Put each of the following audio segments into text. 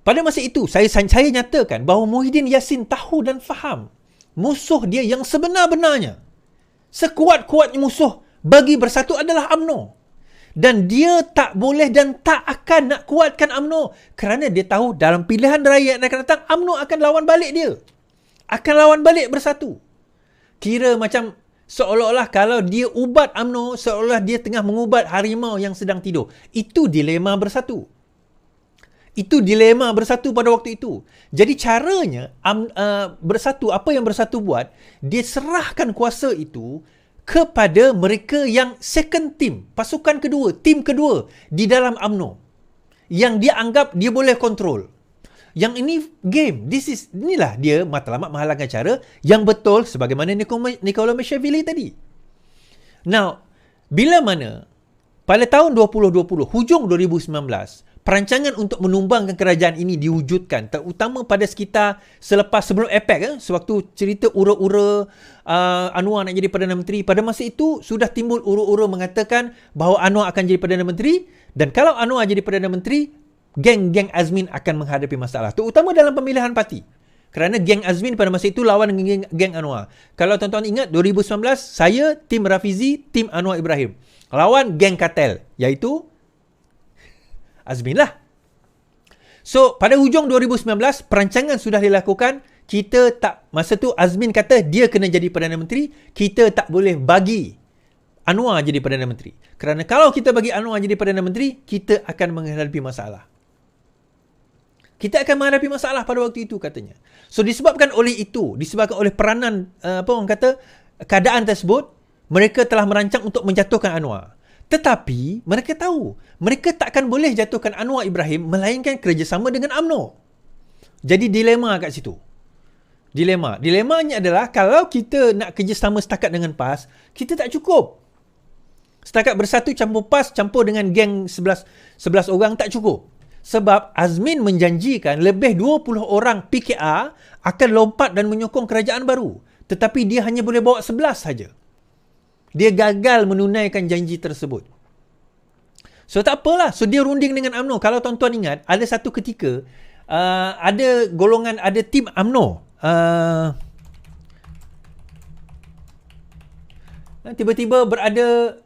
Pada masa itu, saya nyatakan bahawa Muhyiddin Yassin tahu dan faham musuh dia yang sebenar-benarnya, sekuat-kuatnya musuh bagi Bersatu adalah UMNO. Dan dia tak boleh dan tak akan nak kuatkan UMNO kerana dia tahu dalam pilihan raya yang akan datang, UMNO akan lawan balik dia. Akan lawan balik Bersatu. Kira macam seolah-olah kalau dia ubat UMNO, seolah dia tengah mengubat harimau yang sedang tidur. Itu dilema Bersatu. Itu dilema Bersatu pada waktu itu. Jadi caranya Bersatu, apa yang Bersatu buat, dia serahkan kuasa itu kepada mereka yang second team, pasukan kedua, tim kedua di dalam UMNO yang dia anggap dia boleh kontrol. Yang ini game. Inilah dia matlamat menghalangkan cara yang betul sebagaimana Nicola Machiavelli tadi. Now, bila mana pada tahun 2020, hujung 2019, perancangan untuk menumbangkan kerajaan ini diwujudkan, terutama pada sekitar sebelum APEC, sewaktu cerita ura-ura Anwar nak jadi Perdana Menteri. Pada masa itu sudah timbul ura-ura mengatakan bahawa Anwar akan jadi Perdana Menteri, dan kalau Anwar jadi Perdana Menteri, geng-geng Azmin akan menghadapi masalah, terutama dalam pemilihan parti. Kerana geng Azmin pada masa itu lawan dengan geng Anwar. Kalau tuan-tuan ingat 2019, saya, tim Rafizi, tim Anwar Ibrahim lawan geng kartel, iaitu Azmin lah. So, pada hujung 2019, perancangan sudah dilakukan. Masa tu Azmin kata dia kena jadi Perdana Menteri. Kita tak boleh bagi Anwar jadi Perdana Menteri. Kerana kalau kita bagi Anwar jadi Perdana Menteri, kita akan menghadapi masalah. Kita akan menghadapi masalah pada waktu itu, katanya. So, disebabkan oleh peranan, keadaan tersebut, mereka telah merancang untuk menjatuhkan Anwar. Tetapi mereka tahu mereka takkan boleh jatuhkan Anwar Ibrahim melainkan kerjasama dengan UMNO. Jadi dilema kat situ. Dilemanya adalah kalau kita nak kerjasama setakat dengan PAS, kita tak cukup. Setakat Bersatu campur PAS campur dengan geng 11 orang tak cukup. Sebab Azmin menjanjikan lebih 20 orang PKR akan lompat dan menyokong kerajaan baru. Tetapi dia hanya boleh bawa 11 saja. Dia gagal menunaikan janji tersebut. So tak apalah. So dia runding dengan UMNO. Kalau tuan-tuan ingat, ada satu ketika ada tim UMNO. Tiba-tiba berada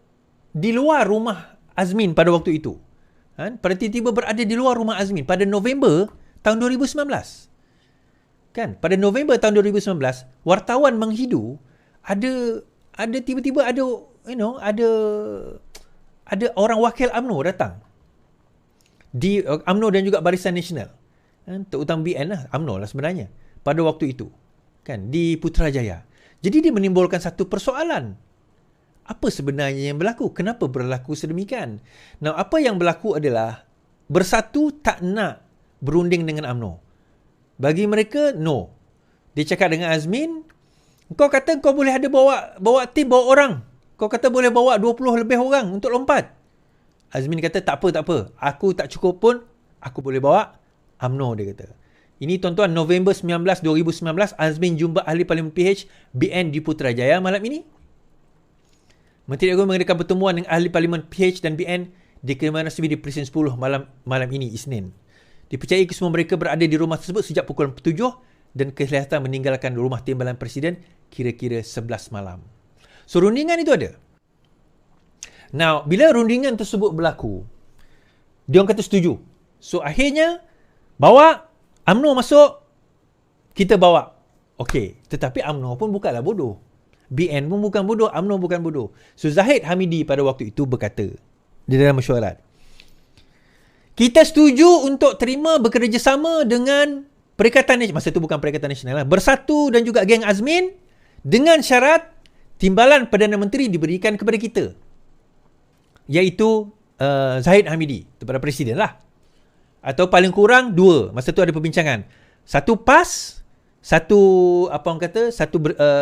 di luar rumah Azmin pada waktu itu. Tiba-tiba berada di luar rumah Azmin pada November tahun 2019. Pada November tahun 2019, wartawan menghidu tiba-tiba ada orang wakil UMNO datang di UMNO dan juga Barisan Nasional, terutama BN lah, UMNO lah sebenarnya pada waktu itu, di Putrajaya. Jadi dia menimbulkan satu persoalan, apa sebenarnya yang berlaku, kenapa berlaku sedemikian. Nah, apa yang berlaku adalah Bersatu tak nak berunding dengan UMNO. Bagi mereka, no. Dia cakap dengan Azmin, kau kata kau boleh ada bawa tim, bawa orang. Kau kata boleh bawa 20 lebih orang untuk lompat. Azmin kata tak apa. Aku tak cukup pun, aku boleh bawa UMNO, dia kata. Ini tuan-tuan, November 2019, Azmin jumpa ahli Parlimen PH BN di Putrajaya malam ini. Menteri Agama mengadakan pertemuan dengan ahli Parlimen PH dan BN di kediaman rasmi di Presiden 10 malam ini, Isnin. Dipercayai kesemua mereka berada di rumah tersebut sejak pukul 7 dan kelihatan meninggalkan rumah timbalan Presiden kira-kira 11 malam. So, rundingan itu ada. Now, bila rundingan tersebut berlaku, dia orang kata setuju. So, akhirnya, bawa UMNO masuk, kita bawa. Okey, tetapi UMNO pun bukanlah bodoh. BN pun bukan bodoh, UMNO bukan bodoh. So, Zahid Hamidi pada waktu itu berkata, di dalam mesyuarat, kita setuju untuk terima bekerjasama dengan Perikatan Nasional, masa itu bukan Perikatan Nasional lah, Bersatu dan juga geng Azmin, dengan syarat timbalan Perdana Menteri diberikan kepada kita, iaitu Zahid Hamidi, kepada Presiden lah, atau paling kurang 2. Masa tu ada perbincangan, satu PAS, satu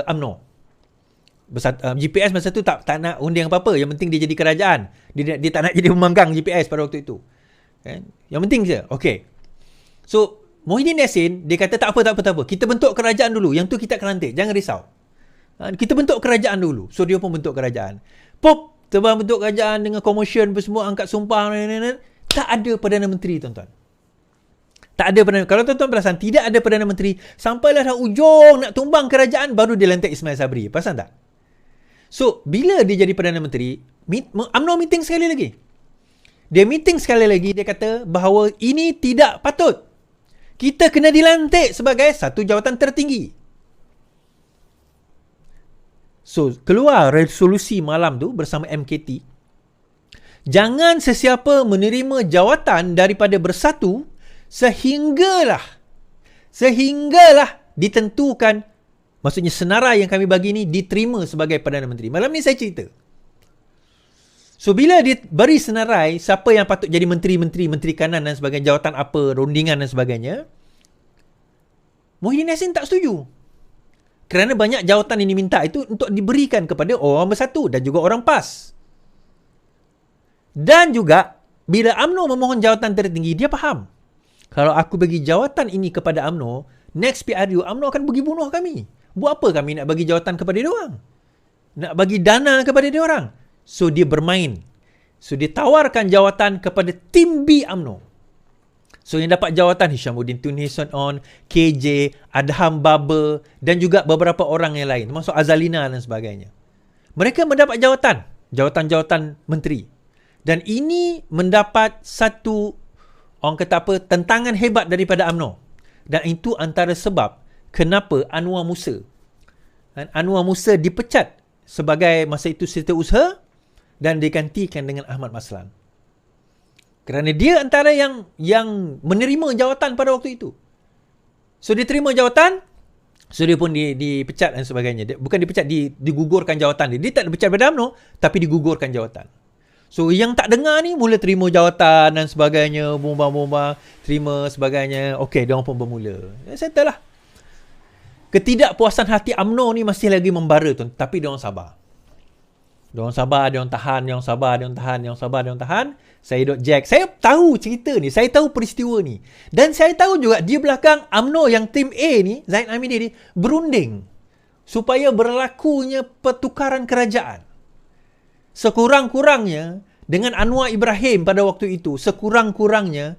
UMNO. GPS masa tu tak nak unding apa-apa, yang penting dia jadi kerajaan, dia tak nak jadi pemanggang GPS pada waktu itu, kan? Yang penting je. Okay, so Muhyiddin Yassin dia kata tak apa, kita bentuk kerajaan dulu, yang tu kita akan lantik, jangan risau. Kita bentuk kerajaan dulu. So dia pun bentuk kerajaan. Terbang bentuk kerajaan dengan commotion semua, angkat sumpah, tak ada Perdana Menteri, tuan-tuan. Tak ada Perdana Menteri. Kalau tuan-tuan perasan, tidak ada Perdana Menteri. Sampailah dah ujung nak tumbang kerajaan, baru dia lantik Ismail Sabri. Perasan tak? So, bila dia jadi Perdana Menteri, UMNO meeting sekali lagi. Dia meeting sekali lagi, dia kata bahawa ini tidak patut. Kita kena dilantik sebagai satu jawatan tertinggi. So, keluar resolusi malam tu bersama MKT. Jangan sesiapa menerima jawatan daripada Bersatu sehinggalah ditentukan, maksudnya senarai yang kami bagi ni diterima sebagai Perdana Menteri. Malam ni saya cerita. So, bila dia beri senarai siapa yang patut jadi menteri kanan dan sebagainya, jawatan apa, rundingan dan sebagainya, Muhyiddin Yassin tak setuju. Kerana banyak jawatan yang diminta itu untuk diberikan kepada orang Bersatu dan juga orang PAS. Dan juga, bila UMNO memohon jawatan tertinggi, dia faham. Kalau aku bagi jawatan ini kepada UMNO, next PRU, UMNO akan pergi bunuh kami. Buat apa kami nak bagi jawatan kepada dia orang? Nak bagi dana kepada dia orang? So, dia bermain. So, dia tawarkan jawatan kepada tim B UMNO. So, yang dapat jawatan Hishamuddin Tun Hussein, KJ, Adham Baba dan juga beberapa orang yang lain, termasuk Azalina dan sebagainya. Mereka mendapat jawatan-jawatan menteri. Dan ini mendapat satu, orang kata apa, tentangan hebat daripada UMNO. Dan itu antara sebab kenapa Anwar Musa dipecat sebagai masa itu setiausaha dan digantikan dengan Ahmad Maslan. Kerana dia antara yang menerima jawatan pada waktu itu. So, dia terima jawatan, so dia pun dipecat dan sebagainya. Bukan dipecat, digugurkan jawatan dia. Dia tak dipecat pada UMNO, tapi digugurkan jawatan. So, yang tak dengar ni mula terima jawatan dan sebagainya, bomba-bomba, terima sebagainya. Okey, diorang pun bermula. Settle lah. Ketidakpuasan hati UMNO ni masih lagi membara tuan, tapi diorang sabar. Diorang sabar, diorang tahan, diorang sabar, diorang tahan, diorang sabar, diorang tahan. Saya duk jack. Saya tahu cerita ni. Saya tahu peristiwa ni. Dan saya tahu juga di belakang UMNO yang tim A ni, Zaid Amidi ni, berunding supaya berlakunya pertukaran kerajaan. Sekurang-kurangnya, dengan Anwar Ibrahim pada waktu itu, sekurang-kurangnya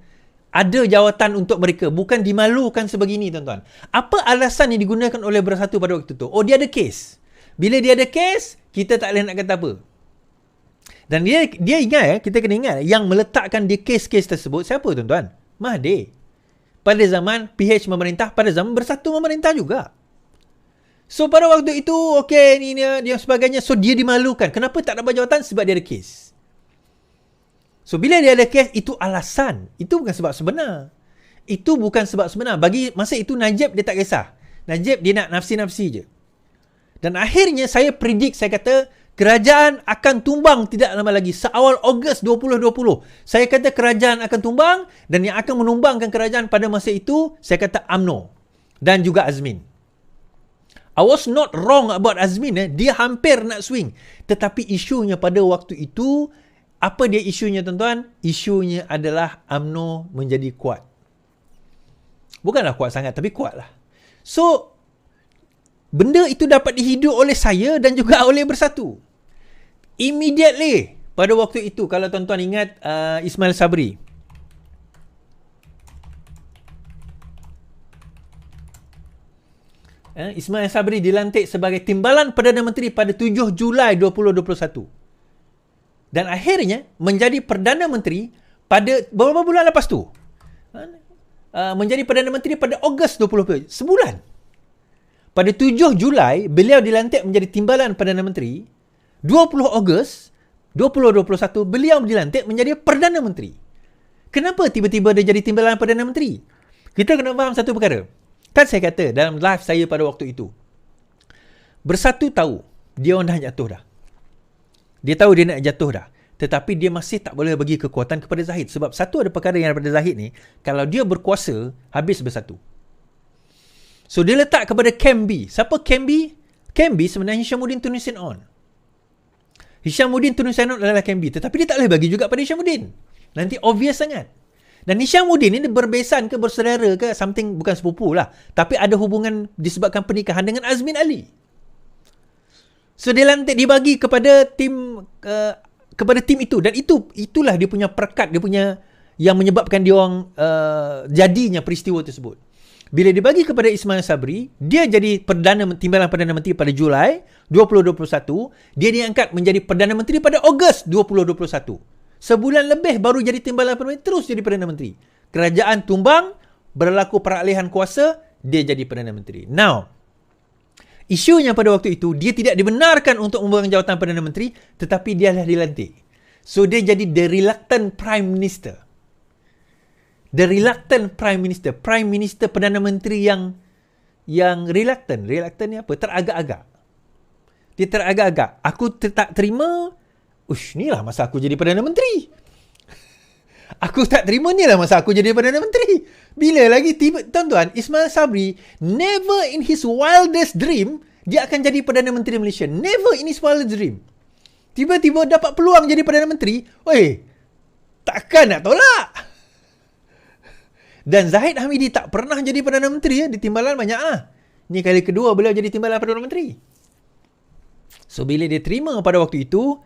ada jawatan untuk mereka. Bukan dimalukan sebegini, tuan-tuan. Apa alasan yang digunakan oleh Bersatu pada waktu itu? Oh, dia ada kes. Bila dia ada kes, kita tak boleh nak kata apa. Dan dia ingat, kita kena ingat, yang meletakkan dia kes-kes tersebut, siapa tuan-tuan? Mahathir. Pada zaman PH memerintah, pada zaman Bersatu memerintah juga. So, pada waktu itu, okey, ni dia sebagainya. So, dia dimalukan. Kenapa tak dapat jawatan? Sebab dia ada kes. So, bila dia ada kes, itu alasan. Itu bukan sebab sebenar. Itu bukan sebab sebenar. Bagi masa itu, Najib dia tak kisah. Najib dia nak nafsi-nafsi je. Dan akhirnya saya predict, saya kata kerajaan akan tumbang tidak lama lagi. Seawal Ogos 2020. Saya kata kerajaan akan tumbang dan yang akan menumbangkan kerajaan pada masa itu, saya kata UMNO dan juga Azmin. I was not wrong about Azmin. Dia hampir nak swing. Tetapi isunya pada waktu itu, apa dia isunya tuan-tuan? Isunya adalah UMNO menjadi kuat. Bukanlah kuat sangat, tapi kuat lah. So, benda itu dapat dihidup oleh saya dan juga oleh Bersatu. Immediately, pada waktu itu, kalau tuan-tuan ingat Ismail Sabri. Ismail Sabri dilantik sebagai Timbalan Perdana Menteri pada 7 Julai 2021. Dan akhirnya menjadi Perdana Menteri pada beberapa bulan lepas tu. Menjadi Perdana Menteri pada Ogos 2020. Sebulan. Pada 7 Julai, beliau dilantik menjadi Timbalan Perdana Menteri. 20 Ogos 2021, beliau dilantik menjadi Perdana Menteri. Kenapa tiba-tiba dia jadi Timbalan Perdana Menteri? Kita kena faham satu perkara. Kan saya kata dalam live saya pada waktu itu, Bersatu tahu dia orang dah jatuh dah. Dia tahu dia nak jatuh dah. Tetapi dia masih tak boleh bagi kekuatan kepada Zahid. Sebab satu ada perkara yang daripada Zahid ni, kalau dia berkuasa, habis Bersatu. So, dia letak kepada Camp B. Siapa Camp B? Camp B sebenarnya Hishamuddin Tun Hussein On. Hishamuddin Tun Hussein On adalah Camp B. Tetapi dia tak boleh bagi juga pada Hishamuddin. Nanti obvious sangat. Dan Hishamuddin ni berbesan ke, bersaudara ke, something, bukan sepupu lah. Tapi ada hubungan disebabkan pernikahan dengan Azmin Ali. So, dia lantik, dibagi kepada tim itu. Dan itulah dia punya perekat, dia punya yang menyebabkan dia orang jadinya peristiwa tersebut. Bila dibagi kepada Ismail Sabri, dia jadi timbalan Perdana Menteri pada Julai 2021, dia diangkat menjadi Perdana Menteri pada Ogos 2021. Sebulan lebih baru jadi timbalan Perdana Menteri, terus jadi Perdana Menteri. Kerajaan tumbang, berlaku peralihan kuasa, dia jadi Perdana Menteri. Now, isunya pada waktu itu, dia tidak dibenarkan untuk memegang jawatan Perdana Menteri, tetapi dia dah dilantik. So, dia jadi the reluctant Prime Minister. The reluctant Prime Minister. Prime Minister Perdana Menteri yang reluctant. Reluctant ni apa? Teragak-agak. Dia teragak-agak. Aku tak terima. Inilah masa aku jadi Perdana Menteri. Aku tak terima, ni lah masa aku jadi Perdana Menteri. Bila lagi tuan-tuan, Ismail Sabri, never in his wildest dream, dia akan jadi Perdana Menteri Malaysia. Never in his wildest dream. Tiba-tiba dapat peluang jadi Perdana Menteri. Takkan nak tolak. Dan Zahid Hamidi tak pernah jadi Perdana Menteri. Di timbalan banyak Ni kali kedua beliau jadi timbalan Perdana Menteri. So bila dia terima pada waktu itu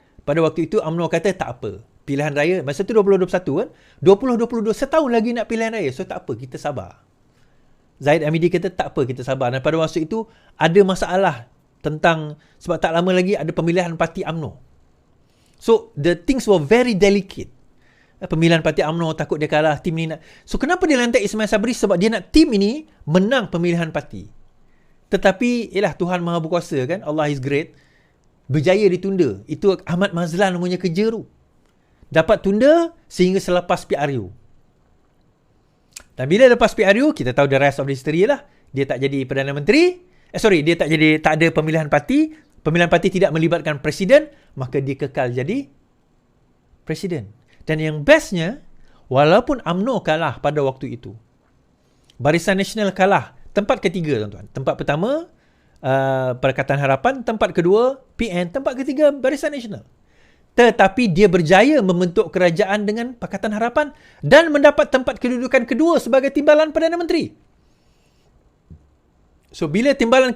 UMNO kata tak apa. Pilihan raya, masa tu 2021 kan. 2022 setahun lagi nak pilihan raya. So tak apa, kita sabar. Zahid Hamidi kata tak apa, kita sabar. Dan pada masa itu ada masalah tentang, sebab tak lama lagi ada pemilihan parti UMNO. So the things were very delicate. Pemilihan parti UMNO, takut dia kalah, tim ni nak. So kenapa dia lantik Ismail Sabri? Sebab dia nak tim ini menang pemilihan parti. Tetapi Tuhan Maha Berkuasa kan, Allah is great, berjaya ditunda. Itu Ahmad Mazlan namanya kerja tu. Dapat tunda sehingga selepas PRU. Dan bila lepas PRU, kita tahu the rest of the history lah. Dia tak jadi Perdana Menteri. Dia tak ada pemilihan parti. Pemilihan parti tidak melibatkan presiden, maka dia kekal jadi presiden. Dan yang bestnya, walaupun UMNO kalah pada waktu itu, Barisan Nasional kalah. Tempat ketiga, tuan-tuan. Tempat pertama, Perikatan Harapan. Tempat kedua, PN. Tempat ketiga, Barisan Nasional. Tetapi dia berjaya membentuk kerajaan dengan Pakatan Harapan dan mendapat tempat kedudukan kedua sebagai timbalan Perdana Menteri. So, bila tempat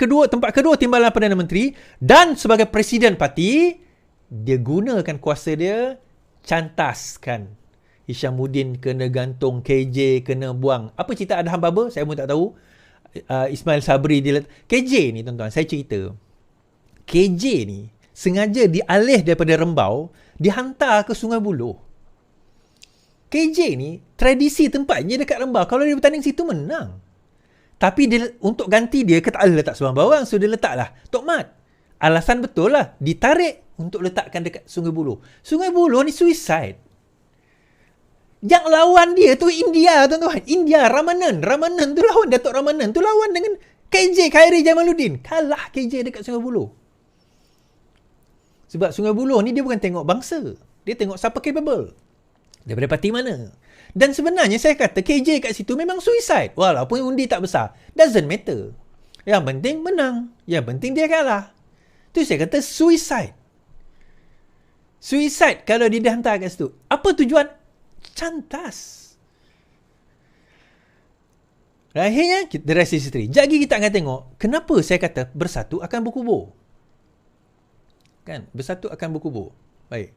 kedua timbalan Perdana Menteri dan sebagai Presiden Parti, dia gunakan kuasa dia, cantaskan. Hishamuddin kena gantung, KJ kena buang. Apa cerita Adham Baba? Saya pun tak tahu. Ismail Sabri KJ ni, tuan-tuan, saya cerita. KJ ni sengaja dialih daripada Rembau, dihantar ke Sungai Buloh. KJ ni tradisi tempatnya dekat Rembau. Kalau dia bertanding situ, menang. Tapi dia, untuk ganti dia, tak boleh letak seorang bawang. So dia letaklah Tok Mat. Alasan betul lah, ditarik untuk letakkan dekat Sungai Buloh. Sungai Buloh ni suicide. Yang lawan dia tu India, tuan-tuan. India, Ramanan tu lawan, Datuk Ramanan tu lawan dengan KJ, Khairi Jamaluddin. Kalah KJ dekat Sungai Buloh. Sebab Sungai Buloh ni dia bukan tengok bangsa. Dia tengok siapa capable. Daripada parti mana. Dan sebenarnya saya kata KJ kat situ memang suicide. Walaupun undi tak besar. Doesn't matter. Yang penting menang. Yang penting dia kalah. Tu saya kata suicide. Suicide kalau dia dihantar kat situ. Apa tujuan? Cantas. Akhirnya, the rest is history. Jadi kita akan tengok, kenapa saya kata bersatu akan berkubur. Kan? Bersatu akan berkubur. Baik.